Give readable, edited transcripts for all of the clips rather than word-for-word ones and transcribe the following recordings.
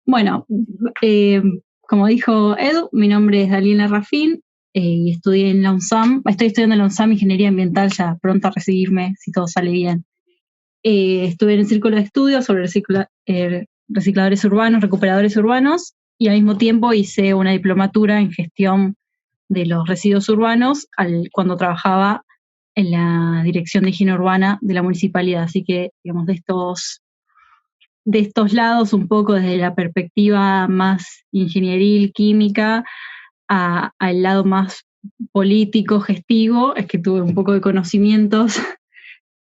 Bueno, eh, como dijo Edu, mi nombre es Daniela Rafín y estudié en la UNSAM. Estoy estudiando en la UNSAM Ingeniería Ambiental, ya pronto a recibirme si todo sale bien. Estuve en el círculo de estudios sobre recicladores urbanos, recuperadores urbanos, y al mismo tiempo hice una diplomatura en gestión de los residuos urbanos cuando trabajaba en la Dirección de Higiene Urbana de la municipalidad. Así que, digamos, de estos lados, un poco desde la perspectiva más ingenieril, química, al lado más político, gestivo, es que tuve un poco de conocimientos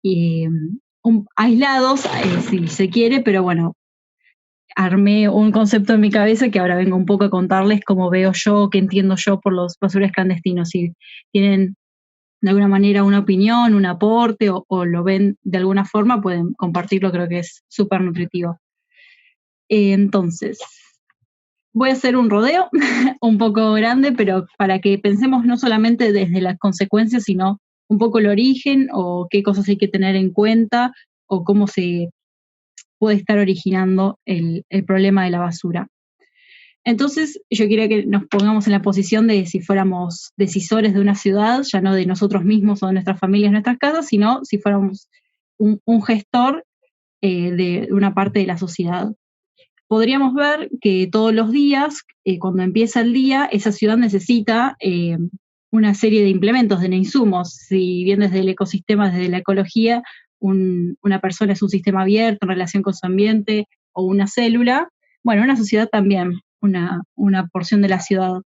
y, aislados, si se quiere, pero bueno, armé un concepto en mi cabeza que ahora vengo un poco a contarles cómo veo yo, qué entiendo yo por los basurales clandestinos. Si tienen de alguna manera una opinión, un aporte o lo ven de alguna forma, pueden compartirlo, creo que es súper nutritivo. Entonces, voy a hacer un rodeo un poco grande, pero para que pensemos no solamente desde las consecuencias, sino un poco el origen o qué cosas hay que tener en cuenta o cómo se puede estar originando el problema de la basura. Entonces, yo quería que nos pongamos en la posición de si fuéramos decisores de una ciudad, ya no de nosotros mismos o de nuestras familias, nuestras casas, sino si fuéramos un gestor de una parte de la sociedad. Podríamos ver que todos los días, cuando empieza el día, esa ciudad necesita una serie de implementos, de insumos. Si bien desde el ecosistema, desde la ecología, una persona es un sistema abierto en relación con su ambiente o una célula, bueno, una sociedad también, una porción de la ciudad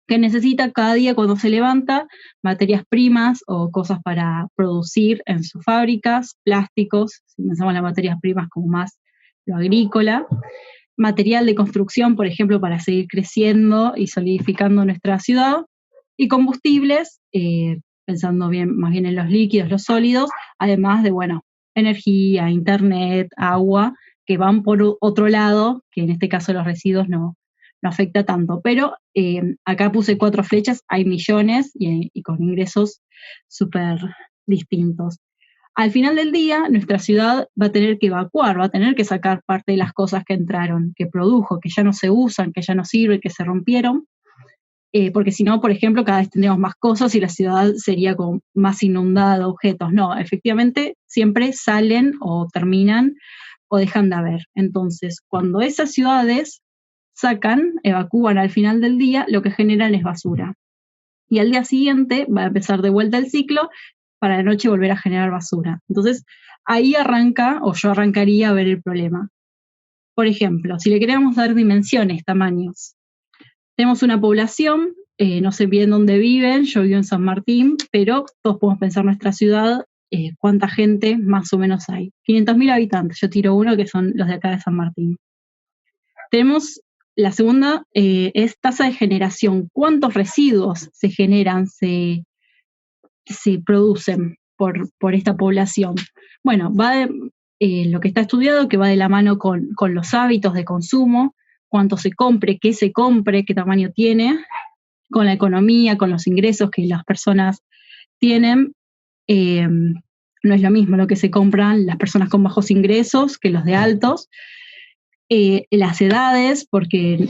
que necesita cada día cuando se levanta materias primas o cosas para producir en sus fábricas, plásticos, si pensamos en las materias primas como más lo agrícola, material de construcción, por ejemplo, para seguir creciendo y solidificando nuestra ciudad, y combustibles, pensando más bien en los líquidos, los sólidos, además de, bueno, energía, internet, agua, que van por otro lado, que en este caso los residuos no afecta tanto. Pero acá puse 4 flechas, hay millones y con ingresos súper distintos. Al final del día, nuestra ciudad va a tener que evacuar, va a tener que sacar parte de las cosas que entraron, que produjo, que ya no se usan, que ya no sirven, que se rompieron, porque si no, por ejemplo, cada vez tendríamos más cosas y la ciudad sería como más inundada de objetos. No, efectivamente, siempre salen o terminan o dejan de haber. Entonces, cuando esas ciudades evacúan al final del día, lo que generan es basura. Y al día siguiente va a empezar de vuelta el ciclo para la noche volver a generar basura. Entonces, ahí arranca, o yo arrancaría a ver el problema. Por ejemplo, si le queremos dar dimensiones, tamaños. Tenemos una población, no sé bien dónde viven, yo vivo en San Martín, pero todos podemos pensar nuestra ciudad, cuánta gente más o menos hay. 500.000 habitantes, yo tiro uno que son los de acá de San Martín. Tenemos la segunda, es tasa de generación. ¿Cuántos residuos se generan, se producen por esta población? Bueno, lo que está estudiado, que va de la mano con los hábitos de consumo, cuánto se compre, qué tamaño tiene, con la economía, con los ingresos que las personas tienen. No es lo mismo lo que se compran las personas con bajos ingresos que los de altos. Las edades, porque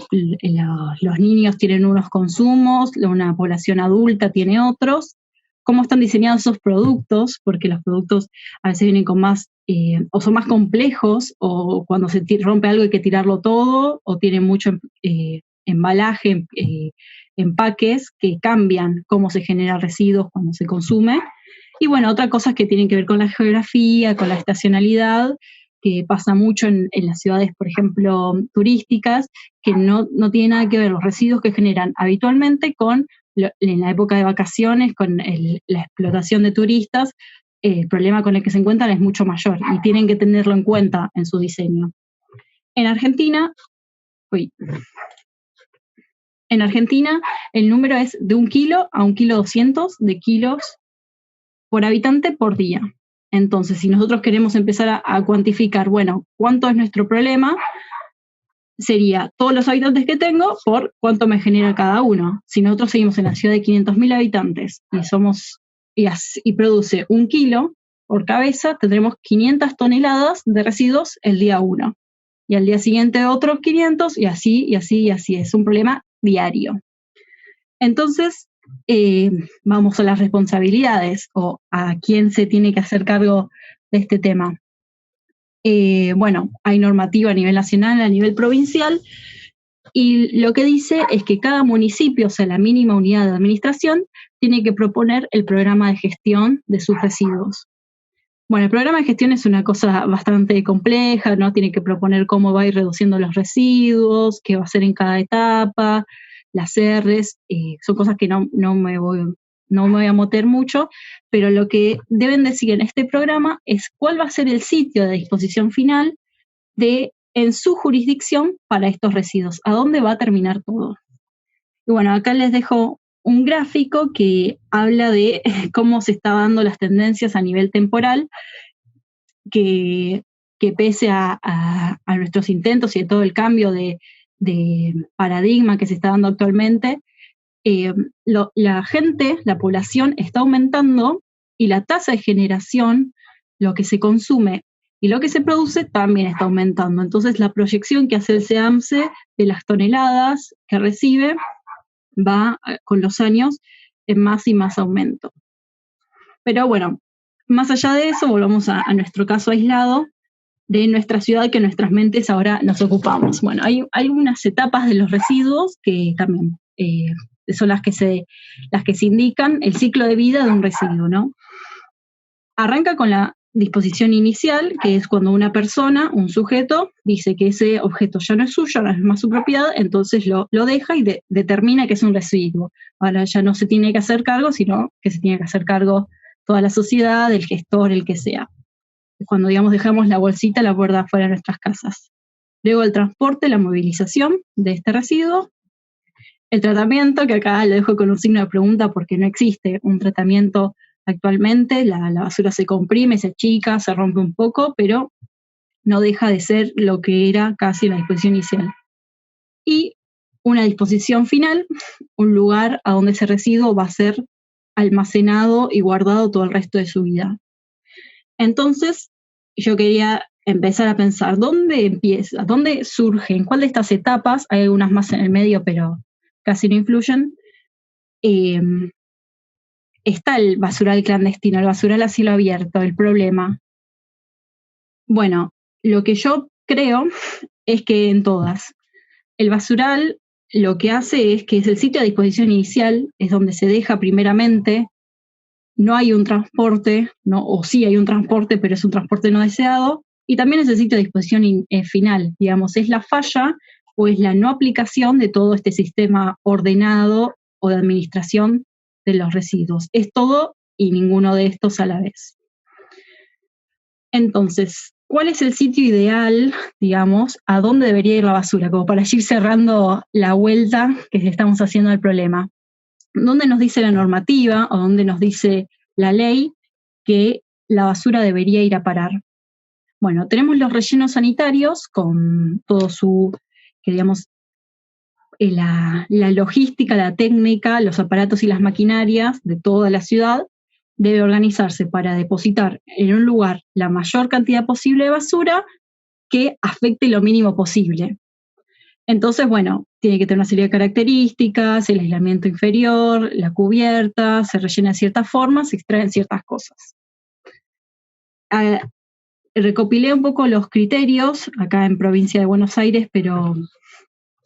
los niños tienen unos consumos, una población adulta tiene otros. Cómo están diseñados esos productos, porque los productos a veces vienen con más, o son más complejos, o cuando se rompe algo hay que tirarlo todo, o tienen mucho embalaje, empaques que cambian cómo se generan residuos cuando se consume. Y bueno, otras cosas que tienen que ver con la geografía, con la estacionalidad, que pasa mucho en las ciudades, por ejemplo, turísticas, que no tiene nada que ver los residuos que generan habitualmente con en la época de vacaciones, con la explotación de turistas. El problema con el que se encuentran es mucho mayor y tienen que tenerlo en cuenta en su diseño. En Argentina, el número es de 1 kilo a 1,2 kilos de kilos por habitante por día. Entonces, si nosotros queremos empezar a cuantificar, bueno, ¿cuánto es nuestro problema? Sería todos los habitantes que tengo por cuánto me genera cada uno. Si nosotros seguimos en la ciudad de 500.000 habitantes y produce 1 kilo por cabeza, tendremos 500 toneladas de residuos el día 1. y al día siguiente otros 500, y así, y así, y así. Es un problema diario. Entonces, vamos a las responsabilidades, o a quién se tiene que hacer cargo de este tema. Bueno, hay normativa a nivel nacional, a nivel provincial, y lo que dice es que cada municipio, o sea, la mínima unidad de administración, tiene que proponer el programa de gestión de sus residuos. Bueno, el programa de gestión es una cosa bastante compleja, ¿no? Tiene que proponer cómo va a ir reduciendo los residuos, qué va a hacer en cada etapa, las R's, son cosas que no me voy a meter mucho, pero lo que deben decir en este programa es cuál va a ser el sitio de disposición final en su jurisdicción para estos residuos, a dónde va a terminar todo. Y bueno, acá les dejo un gráfico que habla de cómo se están dando las tendencias a nivel temporal, que pese a nuestros intentos y a todo el cambio de paradigma que se está dando actualmente, la gente, la población está aumentando y la tasa de generación, lo que se consume y lo que se produce también está aumentando. Entonces la proyección que hace el SEAMSE de las toneladas que recibe va con los años en más y más aumento. Pero bueno, más allá de eso, volvamos a nuestro caso aislado de nuestra ciudad que nuestras mentes ahora nos ocupamos. Bueno, hay unas etapas de los residuos que también son las que se indican el ciclo de vida de un residuo, ¿no? Arranca con la disposición inicial, que es cuando una persona, un sujeto, dice que ese objeto ya no es suyo, no es más su propiedad, entonces lo deja y determina que es un residuo. Ahora ya no se tiene que hacer cargo, sino que se tiene que hacer cargo toda la sociedad, el gestor, el que sea. Es cuando, digamos, dejamos la bolsita a la puerta afuera de nuestras casas. Luego el transporte, la movilización de este residuo. El tratamiento, que acá lo dejo con un signo de pregunta porque no existe un tratamiento actualmente, la basura se comprime, se achica, se rompe un poco, pero no deja de ser lo que era casi la disposición inicial. Y una disposición final, un lugar a donde ese residuo va a ser almacenado y guardado todo el resto de su vida. Entonces, yo quería empezar a pensar, ¿dónde empieza? ¿Dónde surge? ¿En cuál de estas etapas? Hay algunas más en el medio, pero casi no influyen. Está el basural clandestino, el basural a cielo abierto, el problema. Bueno, lo que yo creo es que en todas. El basural lo que hace es que es el sitio de disposición inicial, es donde se deja primeramente, no hay un transporte, ¿no? O sí hay un transporte, pero es un transporte no deseado, y también es el sitio de disposición final, digamos, es la falla o es la no aplicación de todo este sistema ordenado o de administración de los residuos. Es todo y ninguno de estos a la vez. Entonces, ¿cuál es el sitio ideal, digamos, a dónde debería ir la basura? Como para ir cerrando la vuelta que estamos haciendo al problema. ¿Dónde nos dice la normativa o dónde nos dice la ley que la basura debería ir a parar? Bueno, tenemos los rellenos sanitarios con todo su, que digamos, la logística, la técnica, los aparatos y las maquinarias de toda la ciudad debe organizarse para depositar en un lugar la mayor cantidad posible de basura que afecte lo mínimo posible. Entonces, bueno, tiene que tener una serie de características, el aislamiento inferior, la cubierta, se rellena de ciertas formas, se extraen ciertas cosas. Recopilé un poco los criterios, acá en provincia de Buenos Aires, pero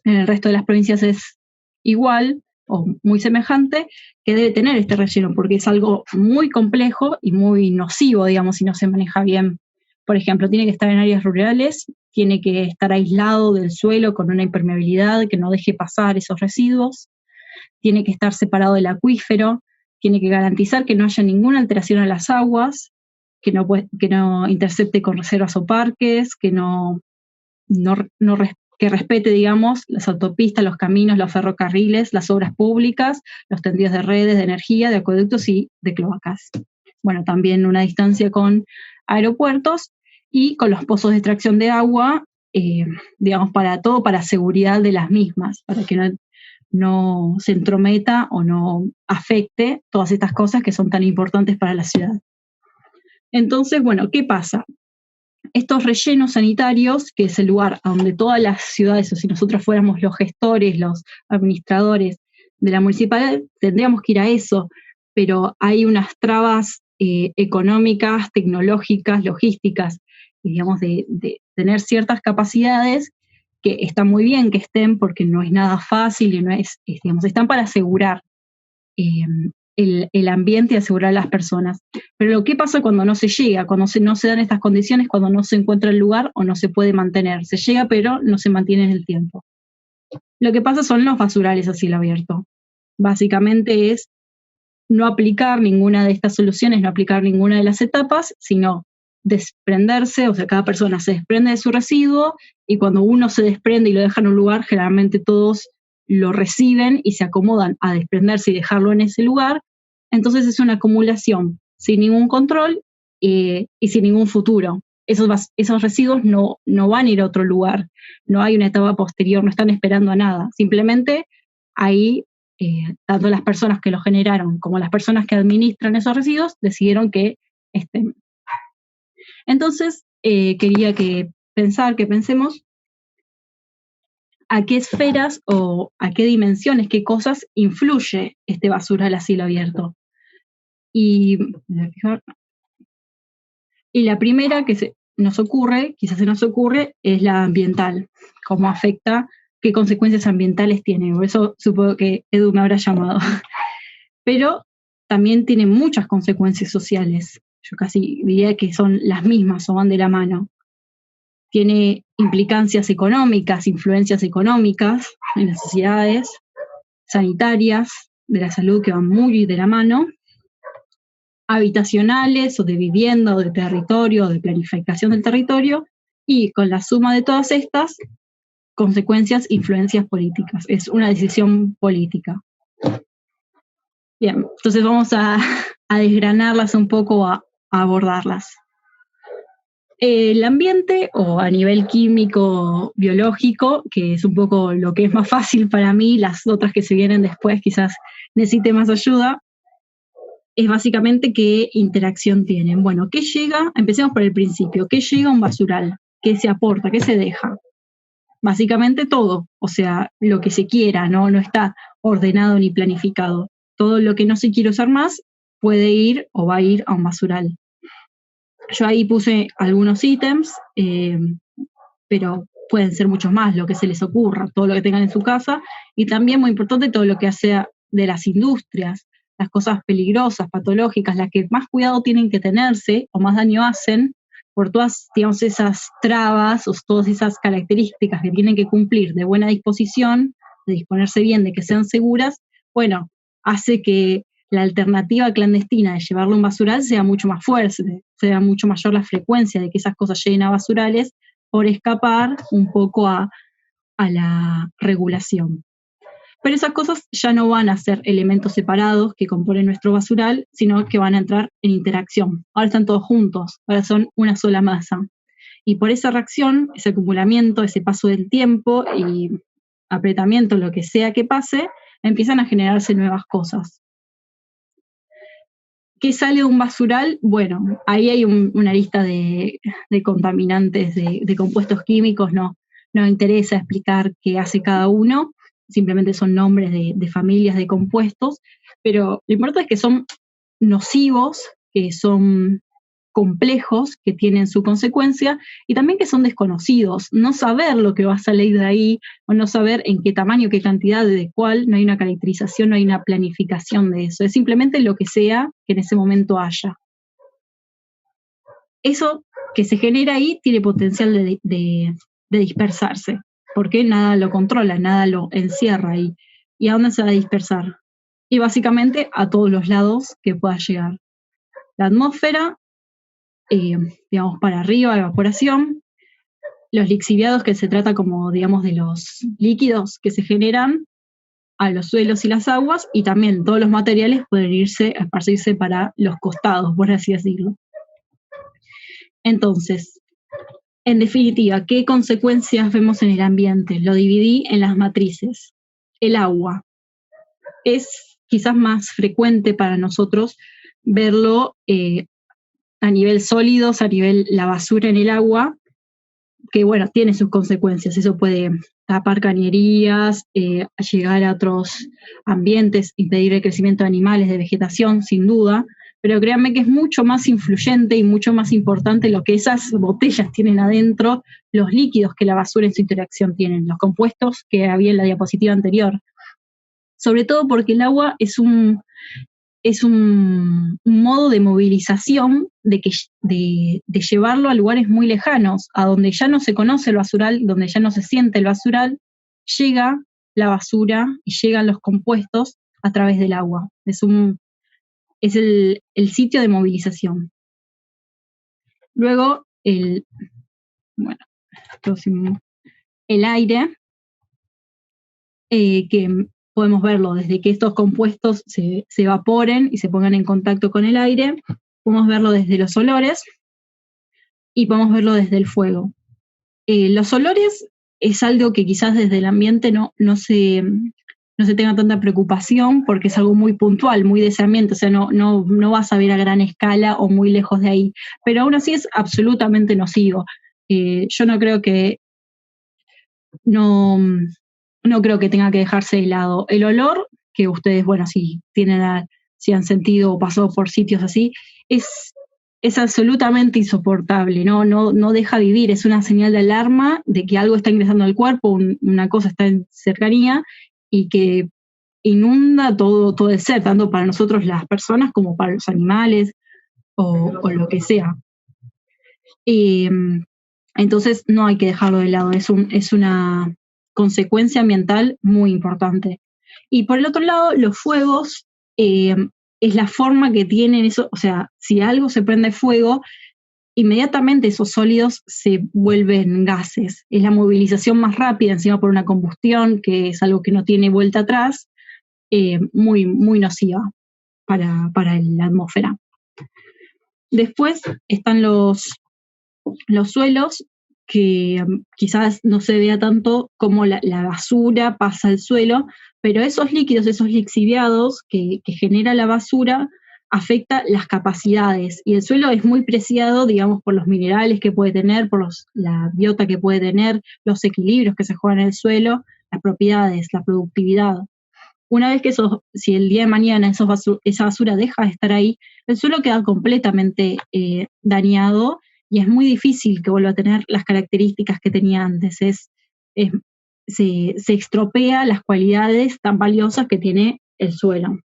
en el resto de las provincias es igual o muy semejante, que debe tener este relleno, porque es algo muy complejo y muy nocivo, digamos, si no se maneja bien. Por ejemplo, tiene que estar en áreas rurales, tiene que estar aislado del suelo con una impermeabilidad que no deje pasar esos residuos, tiene que estar separado del acuífero, tiene que garantizar que no haya ninguna alteración a las aguas, que no intercepte con reservas o parques, que que respete, digamos, las autopistas, los caminos, los ferrocarriles, las obras públicas, los tendidos de redes de energía, de acueductos y de cloacas. Bueno, también una distancia con aeropuertos y con los pozos de extracción de agua, digamos, para seguridad de las mismas, para que no se entrometa o no afecte todas estas cosas que son tan importantes para la ciudad. Entonces, bueno, ¿qué pasa? estos rellenos sanitarios, que es el lugar a donde todas las ciudades, o si nosotros fuéramos los gestores, los administradores de la municipalidad, tendríamos que ir a eso, pero hay unas trabas económicas, tecnológicas, logísticas, y digamos, de tener ciertas capacidades que están muy bien que estén, porque no es nada fácil y no digamos, están para asegurar el ambiente y asegurar a las personas. Pero lo que pasa cuando no se llega, cuando no se dan estas condiciones, cuando no se encuentra el lugar o no se puede mantener. Se llega, pero no se mantiene en el tiempo. Lo que pasa son los basurales a cielo abierto. Básicamente es no aplicar ninguna de estas soluciones, no aplicar ninguna de las etapas, sino desprenderse, o sea, cada persona se desprende de su residuo, y cuando uno se desprende y lo deja en un lugar, generalmente todos lo reciben y se acomodan a desprenderse y dejarlo en ese lugar. Entonces es una acumulación sin ningún control y sin ningún futuro. Esos residuos no van a ir a otro lugar, no hay una etapa posterior, no están esperando a nada. Simplemente ahí, tanto las personas que los generaron como las personas que administran esos residuos decidieron que estén. Entonces, quería que pensemos a qué esferas o a qué dimensiones, qué cosas influye este basural a cielo abierto. Y la primera que quizás se nos ocurre, es la ambiental. Cómo afecta, qué consecuencias ambientales tiene. Por eso supongo que Edu me habrá llamado. Pero también tiene muchas consecuencias sociales. Yo casi diría que son las mismas o van de la mano. Tiene implicancias económicas, influencias económicas en las sociedades, sanitarias, de la salud, que van muy de la mano, habitacionales o de vivienda o de territorio o de planificación del territorio, y con la suma de todas estas consecuencias, influencias políticas. Es una decisión política. Bien, entonces vamos a desgranarlas un poco, a abordarlas. El ambiente, o a nivel químico, biológico, que es un poco lo que es más fácil para mí, las otras que se vienen después quizás necesite más ayuda, es básicamente qué interacción tienen. Bueno, ¿qué llega? Empecemos por el principio. ¿Qué llega a un basural? ¿Qué se aporta? ¿Qué se deja? Básicamente todo, o sea, lo que se quiera, no está ordenado ni planificado. Todo lo que no se quiere usar más puede ir o va a ir a un basural. Yo ahí puse algunos ítems, pero pueden ser muchos más, lo que se les ocurra, todo lo que tengan en su casa, y también, muy importante, todo lo que sea de las industrias, las cosas peligrosas, patológicas, las que más cuidado tienen que tenerse o más daño hacen, por todas, digamos, esas trabas o todas esas características que tienen que cumplir de buena disposición, de disponerse bien, de que sean seguras. Bueno, hace que la alternativa clandestina de llevarlo a un basural sea mucho más fuerte, sea mucho mayor la frecuencia de que esas cosas lleguen a basurales, por escapar un poco a la regulación. Pero esas cosas ya no van a ser elementos separados que componen nuestro basural, sino que van a entrar en interacción. Ahora están todos juntos, ahora son una sola masa. Y por esa reacción, ese acumulamiento, ese paso del tiempo y apretamiento, lo que sea que pase, empiezan a generarse nuevas cosas. ¿Qué sale de un basural? Bueno, ahí hay una lista de contaminantes, de compuestos químicos. No interesa explicar qué hace cada uno, simplemente son nombres de familias de compuestos, pero lo importante es que son nocivos, que son complejos, que tienen su consecuencia, y también que son desconocidos. No saber lo que va a salir de ahí, o no saber en qué tamaño, qué cantidad, de cuál, no hay una caracterización, no hay una planificación de eso. Es simplemente lo que sea que en ese momento haya. Eso que se genera ahí tiene potencial de dispersarse, porque nada lo controla, nada lo encierra ahí. ¿Y a dónde se va a dispersar? Y básicamente a todos los lados que pueda llegar. La atmósfera, digamos, para arriba, evaporación. Los lixiviados, que se trata como, digamos, de los líquidos que se generan a los suelos y las aguas, y también todos los materiales pueden esparcirse para los costados, por así decirlo. Entonces, en definitiva, ¿qué consecuencias vemos en el ambiente? Lo dividí en las matrices. El agua es quizás más frecuente para nosotros verlo a nivel sólidos, a nivel la basura en el agua, que bueno, tiene sus consecuencias. Eso puede tapar cañerías, llegar a otros ambientes, impedir el crecimiento de animales, de vegetación, sin duda, pero créanme que es mucho más influyente y mucho más importante lo que esas botellas tienen adentro, los líquidos que la basura en su interacción tienen, los compuestos que había en la diapositiva anterior. Sobre todo porque el agua es un modo de movilización de llevarlo a lugares muy lejanos, a donde ya no se conoce el basural, donde ya no se siente el basural, llega la basura y llegan los compuestos a través del agua. Es el sitio de movilización. Luego, el aire, que podemos verlo desde que estos compuestos se evaporen y se pongan en contacto con el aire, podemos verlo desde los olores y podemos verlo desde el fuego. Los olores es algo que quizás desde el ambiente no se tenga tanta preocupación porque es algo muy puntual, muy de ese ambiente, o sea, no vas a ver a gran escala o muy lejos de ahí, pero aún así es absolutamente nocivo. Yo no creo que tenga que dejarse de lado. El olor, que ustedes, bueno, si han sentido o pasado por sitios así, es absolutamente insoportable, no deja vivir, es una señal de alarma de que algo está ingresando al cuerpo, una cosa está en cercanía y que inunda todo el ser, tanto para nosotros las personas como para los animales o lo que sea. Entonces no hay que dejarlo de lado, es una consecuencia ambiental muy importante. Y por el otro lado, los fuegos es la forma que tienen eso, o sea, si algo se prende fuego, inmediatamente esos sólidos se vuelven gases. Es la movilización más rápida, encima por una combustión, que es algo que no tiene vuelta atrás, muy, muy nociva para la atmósfera. Después están los suelos, que quizás no se vea tanto como la basura pasa al suelo, pero esos líquidos, esos lixiviados que genera la basura, afecta las capacidades. Y el suelo es muy preciado, digamos, por los minerales que puede tener, por la biota que puede tener, los equilibrios que se juegan en el suelo, las propiedades, la productividad. Una vez que si el día de mañana esa basura deja de estar ahí, el suelo queda completamente dañado y es muy difícil que vuelva a tener las características que tenía antes. Se estropea las cualidades tan valiosas que tiene el suelo.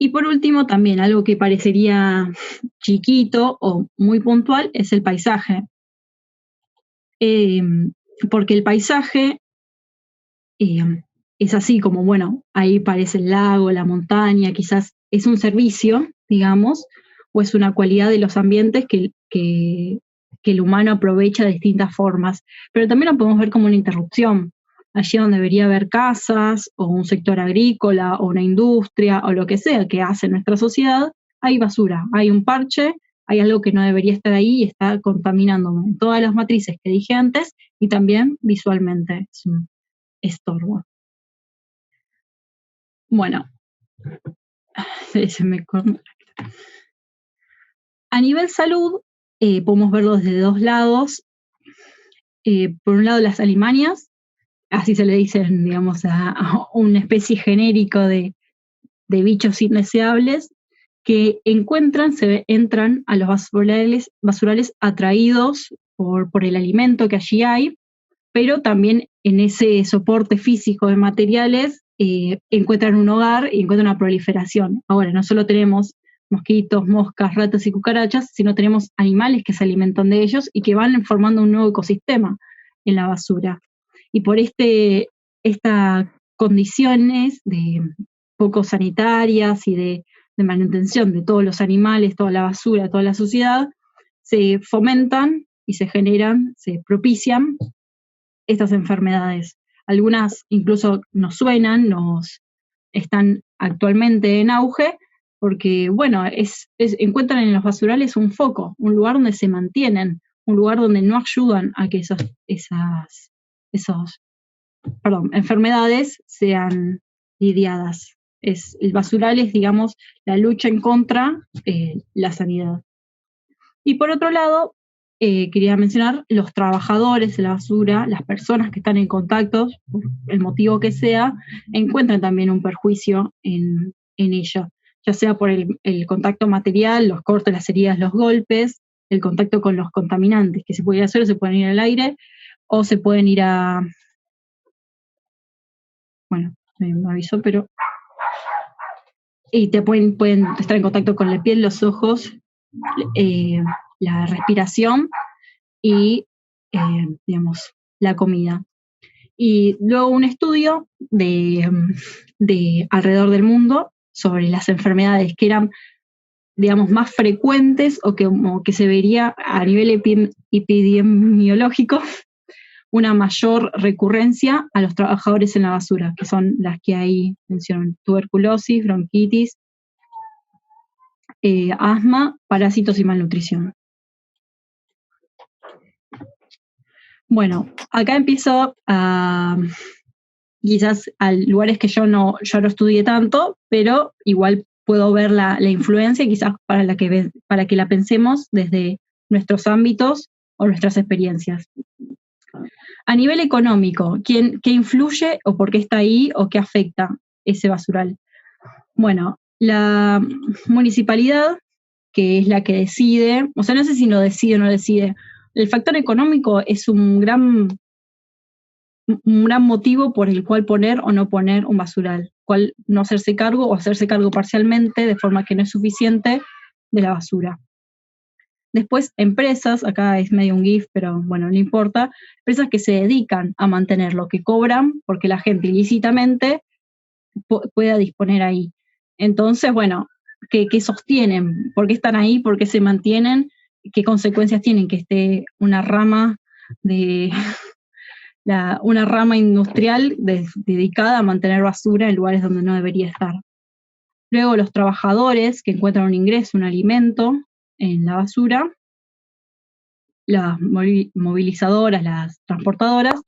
Y por último, también algo que parecería chiquito o muy puntual es el paisaje. Porque el paisaje es así como, bueno, ahí parece el lago, la montaña, quizás es un servicio, digamos, o es una cualidad de los ambientes que el humano aprovecha de distintas formas. Pero también lo podemos ver como una interrupción. Allí donde debería haber casas, o un sector agrícola, o una industria, o lo que sea que hace nuestra sociedad, hay basura, hay un parche, hay algo que no debería estar ahí y está contaminando todas las matrices que dije antes y también visualmente. Es un estorbo. Bueno, a nivel salud, podemos verlo desde dos lados. Por un lado, las alimañas, así se le dicen, digamos, a una especie genérico de bichos indeseables que entran a los basurales atraídos por el alimento que allí hay, pero también en ese soporte físico de materiales encuentran un hogar y encuentran una proliferación. Ahora, no solo tenemos mosquitos, moscas, ratas y cucarachas, sino tenemos animales que se alimentan de ellos y que van formando un nuevo ecosistema en la basura. Y por estas condiciones de poco sanitarias y de manutención de todos los animales, toda la basura, toda la suciedad, se fomentan y se propician estas enfermedades. Algunas incluso nos suenan, están actualmente en auge, porque, bueno, encuentran en los basurales un foco, un lugar donde se mantienen, un lugar donde no ayudan a que enfermedades sean lidiadas. El basural es, digamos, la lucha en contra la sanidad. Y por otro lado, quería mencionar los trabajadores de la basura, las personas que están en contacto, por el motivo que sea, encuentran también un perjuicio en ella, ya sea por el contacto material, los cortes, las heridas, los golpes, el contacto con los contaminantes, que se pueden hacer, se pueden ir al aire, o se pueden ir a... Bueno, me avisó, pero... Y te pueden estar en contacto con la piel, los ojos, eh, la respiración y, digamos, la comida. Y luego un estudio de alrededor del mundo sobre las enfermedades que eran, digamos, más frecuentes o que se vería a nivel epidemiológico una mayor recurrencia a los trabajadores en la basura, que son las que ahí mencionan: tuberculosis, bronquitis, asma, parásitos y malnutrición. Bueno, acá empiezo quizás a lugares que yo no estudié tanto, pero igual puedo ver la influencia, quizás para que la pensemos desde nuestros ámbitos o nuestras experiencias. A nivel económico, ¿qué influye o por qué está ahí o qué afecta ese basural? Bueno, la municipalidad, que es la que decide, o sea, no sé si lo decide o no decide. El factor económico es un gran motivo por el cual poner o no poner un basural, cuál no hacerse cargo o hacerse cargo parcialmente de forma que no es suficiente de la basura. Después, empresas, acá es medio un GIF, pero bueno, no importa, empresas que se dedican a mantener lo que cobran porque la gente ilícitamente pueda disponer ahí. Entonces, bueno, ¿qué sostienen? ¿Por qué están ahí? ¿Por qué se mantienen? ¿Qué consecuencias tienen que esté una rama de una rama industrial dedicada a mantener basura en lugares donde no debería estar? Luego, los trabajadores que encuentran un ingreso, un alimento en la basura, las movilizadoras, las transportadoras,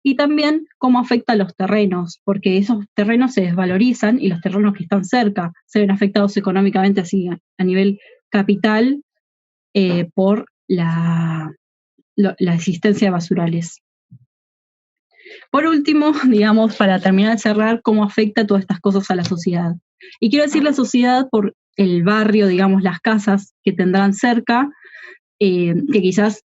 y también cómo afecta a los terrenos, porque esos terrenos se desvalorizan y los terrenos que están cerca se ven afectados económicamente así a nivel capital por la existencia de basurales. Por último, digamos, para terminar de cerrar, cómo afecta todas estas cosas a la sociedad. Y quiero decir la sociedad por el barrio, digamos, las casas que tendrán cerca, que quizás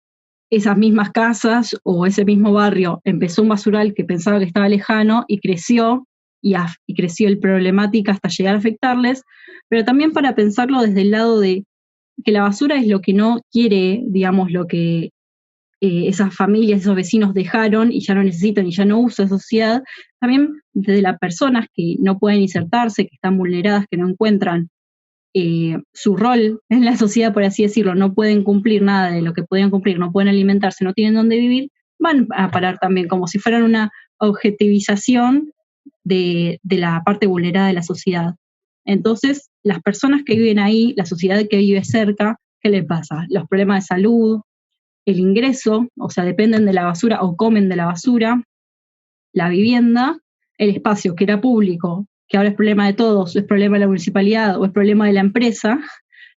esas mismas casas o ese mismo barrio empezó un basural que pensaba que estaba lejano y creció, y creció el problemática hasta llegar a afectarles, pero también para pensarlo desde el lado de que la basura es lo que no quiere, digamos, lo que esas familias, esos vecinos dejaron y ya no necesitan y ya no usa esa sociedad, también desde las personas que no pueden insertarse, que están vulneradas, que no encuentran su rol en la sociedad, por así decirlo, no pueden cumplir nada de lo que podían cumplir, no pueden alimentarse, no tienen dónde vivir, van a parar también, como si fueran una objetivización de la parte vulnerada de la sociedad. Entonces, las personas que viven ahí, la sociedad que vive cerca, ¿qué les pasa? Los problemas de salud, el ingreso, o sea, dependen de la basura o comen de la basura, la vivienda, el espacio que era público, que ahora es problema de todos, es problema de la municipalidad o es problema de la empresa,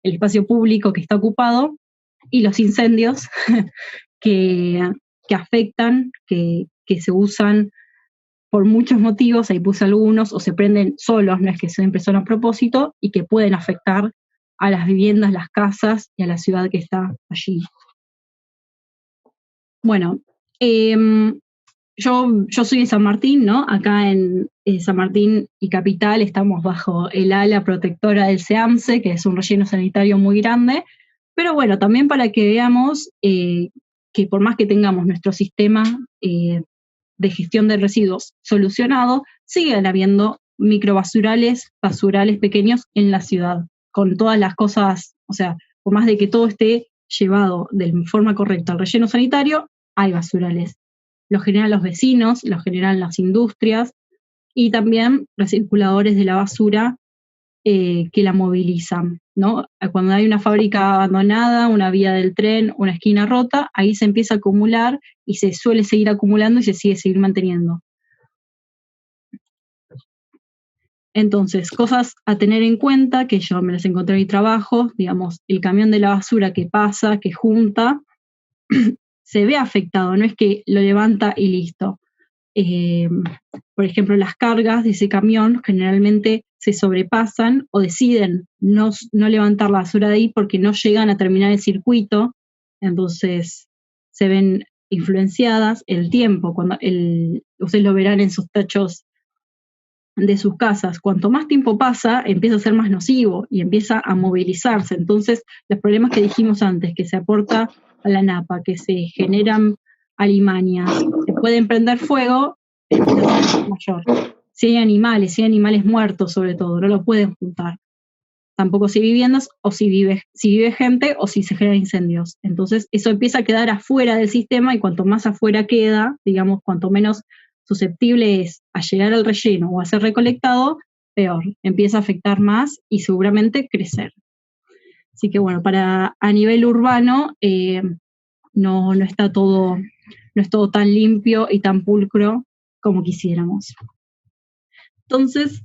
el espacio público que está ocupado, y los incendios que afectan, que se usan por muchos motivos, ahí puse algunos, o se prenden solos, no es que siempre son a propósito, y que pueden afectar a las viviendas, las casas y a la ciudad que está allí. Bueno, yo soy de San Martín, ¿no? Acá en San Martín y Capital estamos bajo el ala protectora del SEAMSE, que es un relleno sanitario muy grande, pero bueno, también para que veamos que por más que tengamos nuestro sistema de gestión de residuos solucionado, siguen habiendo microbasurales, basurales pequeños en la ciudad, con todas las cosas, o sea, por más de que todo esté llevado de forma correcta al relleno sanitario, hay basurales. Lo generan los vecinos, lo generan las industrias y también recirculadores de la basura que la movilizan, ¿no? Cuando hay una fábrica abandonada, una vía del tren, una esquina rota, ahí se empieza a acumular y se suele seguir acumulando y se sigue manteniendo. Entonces, cosas a tener en cuenta, que yo me las encontré en mi trabajo, digamos, el camión de la basura que pasa, que junta, se ve afectado, no es que lo levanta y listo. Por ejemplo, las cargas de ese camión generalmente se sobrepasan o deciden no levantar la basura de ahí porque no llegan a terminar el circuito, entonces se ven influenciadas el tiempo, ustedes lo verán en sus tachos de sus casas. Cuanto más tiempo pasa, empieza a ser más nocivo y empieza a movilizarse. Entonces, los problemas que dijimos antes, que se aporta a la napa, que se generan alimañas, se pueden prender fuego, empieza a ser mayor. Si hay animales muertos sobre todo, no lo pueden juntar. Tampoco si hay viviendas o si vive gente o si se generan incendios. Entonces, eso empieza a quedar afuera del sistema y cuanto más afuera queda, digamos, cuanto menos susceptible es a llegar al relleno o a ser recolectado, peor. Empieza a afectar más y seguramente crecer. Así que bueno, a nivel urbano no es todo tan limpio y tan pulcro como quisiéramos. Entonces,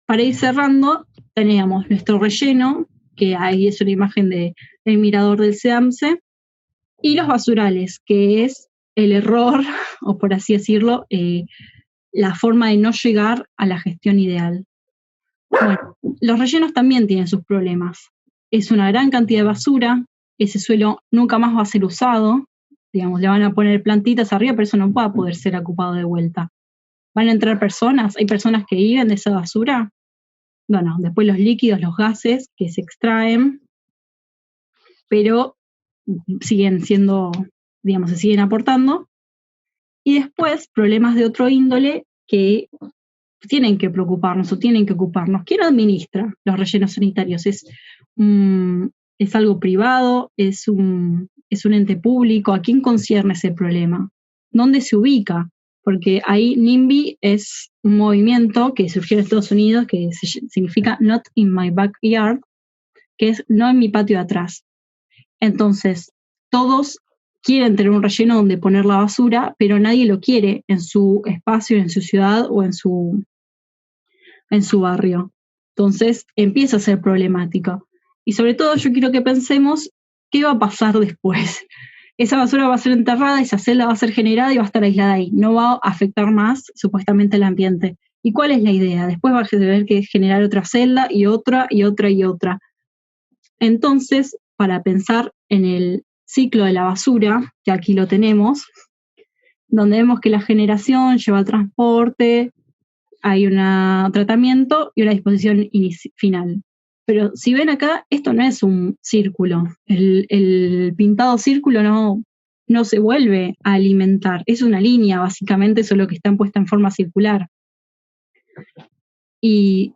para ir cerrando, teníamos nuestro relleno, que ahí es una imagen del mirador del SEAMSE, y los basurales, que es el error, o por así decirlo, la forma de no llegar a la gestión ideal. Bueno, los rellenos también tienen sus problemas. Es una gran cantidad de basura, ese suelo nunca más va a ser usado, digamos, le van a poner plantitas arriba, pero eso no va a poder ser ocupado de vuelta. ¿Van a entrar personas? ¿Hay personas que viven de esa basura? Bueno, después los líquidos, los gases que se extraen, pero siguen siendo, digamos, se siguen aportando. Y después problemas de otro índole que tienen que preocuparnos o tienen que ocuparnos. ¿Quién administra los rellenos sanitarios? ¿Es algo privado? ¿Es un ente público? ¿A quién concierne ese problema? ¿Dónde se ubica? Porque ahí NIMBY es un movimiento que surgió en Estados Unidos que significa Not in my backyard, que es no en mi patio de atrás. Entonces, todos quieren tener un relleno donde poner la basura, pero nadie lo quiere en su espacio, en su ciudad o en su barrio. Entonces, empieza a ser problemático. Y sobre todo yo quiero que pensemos qué va a pasar después. Esa basura va a ser enterrada, esa celda va a ser generada y va a estar aislada ahí. No va a afectar más, supuestamente, el ambiente. ¿Y cuál es la idea? Después va a tener que generar otra celda y otra y otra y otra. Entonces, para pensar en el ciclo de la basura, que aquí lo tenemos, donde vemos que la generación lleva transporte, hay un tratamiento y una disposición final. Pero si ven acá, esto no es un círculo. El pintado círculo no se vuelve a alimentar. Es una línea, básicamente, solo que está puesta en forma circular. Y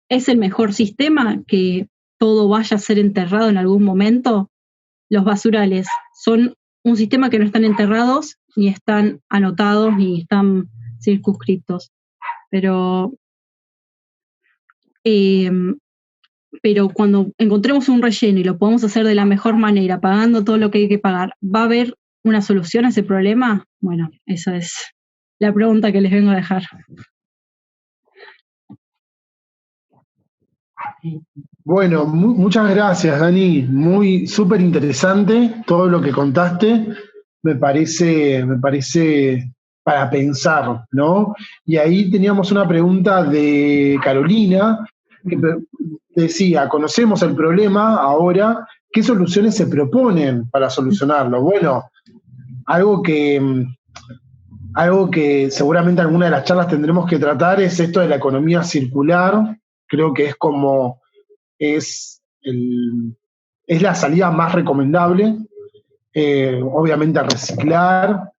es el mejor sistema que todo vaya a ser enterrado en algún momento. Los basurales son un sistema que no están enterrados, ni están anotados, ni están circunscritos. Pero cuando encontremos un relleno y lo podemos hacer de la mejor manera, pagando todo lo que hay que pagar, ¿va a haber una solución a ese problema? Bueno, esa es la pregunta que les vengo a dejar. Bueno, muchas gracias, Dani. Muy súper interesante todo lo que contaste. Me parece para pensar, ¿no? Y ahí teníamos una pregunta de Carolina que decía, conocemos el problema ahora, ¿qué soluciones se proponen para solucionarlo? Bueno, algo que seguramente alguna de las charlas tendremos que tratar es esto de la economía circular. Creo que es la salida más recomendable. Obviamente reciclar,